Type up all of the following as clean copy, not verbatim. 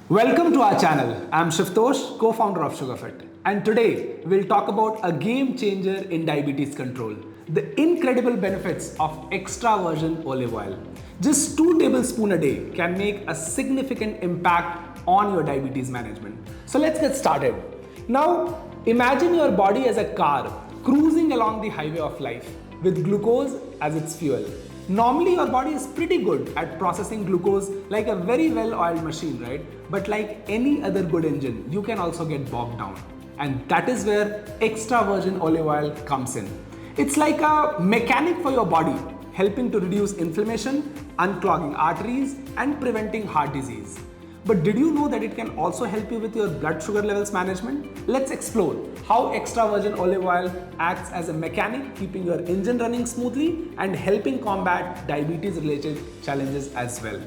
Welcome to our channel. I'm Shivtosh, co-founder of Sugarfit, and today we'll talk about a game changer in diabetes control, the incredible benefits of extra virgin olive oil. Just 2 tablespoons a day can make a significant impact on your diabetes management. So let's get started. Now, imagine your body as a car cruising along the highway of life with glucose as its fuel. Normally, your body is pretty good at processing glucose like a very well-oiled machine, right? But like any other good engine, you can also get bogged down. And that is where extra virgin olive oil comes in. It's like a mechanic for your body, helping to reduce inflammation, unclogging arteries, and preventing heart disease. But did you know that it can also help you with your blood sugar levels management? Let's explore how extra virgin olive oil acts as a mechanic, keeping your engine running smoothly and helping combat diabetes related challenges as well.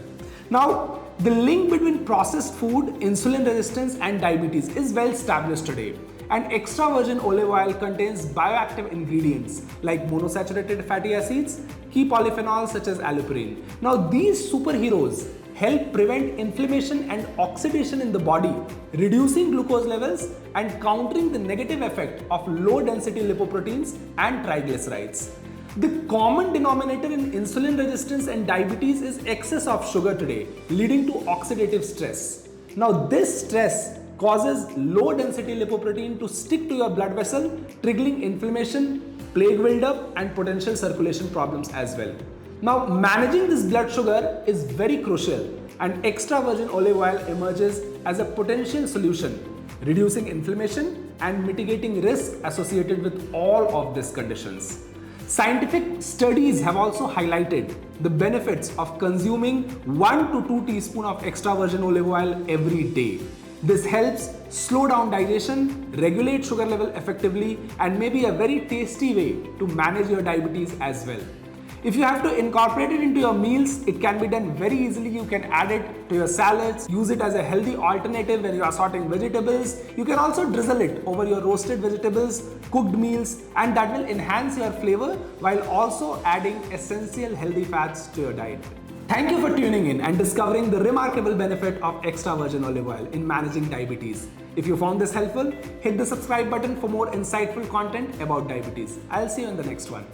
Now, the link between processed food, insulin resistance and diabetes is well established today. And extra virgin olive oil contains bioactive ingredients like monosaturated fatty acids, key polyphenols such as allopurin. Now, these superheroes help prevent inflammation and oxidation in the body, reducing glucose levels and countering the negative effect of low density lipoproteins and triglycerides. The common denominator in insulin resistance and diabetes is excess of sugar today, leading to oxidative stress. Now, this stress causes low density lipoprotein to stick to your blood vessel, triggering inflammation, plaque buildup, and potential circulation problems as well. Now, managing this blood sugar is very crucial, and extra virgin olive oil emerges as a potential solution, reducing inflammation and mitigating risk associated with all of these conditions. Scientific studies have also highlighted the benefits of consuming 1 to 2 teaspoons of extra virgin olive oil every day. This helps slow down digestion, regulate sugar level effectively, and may be a very tasty way to manage your diabetes as well. If you have to incorporate it into your meals, it can be done very easily. You can add it to your salads, use it as a healthy alternative when you are sorting vegetables. You can also drizzle it over your roasted vegetables, cooked meals, and that will enhance your flavor while also adding essential healthy fats to your diet. Thank you for tuning in and discovering the remarkable benefit of extra virgin olive oil in managing diabetes. If you found this helpful, hit the subscribe button for more insightful content about diabetes. I'll see you in the next one.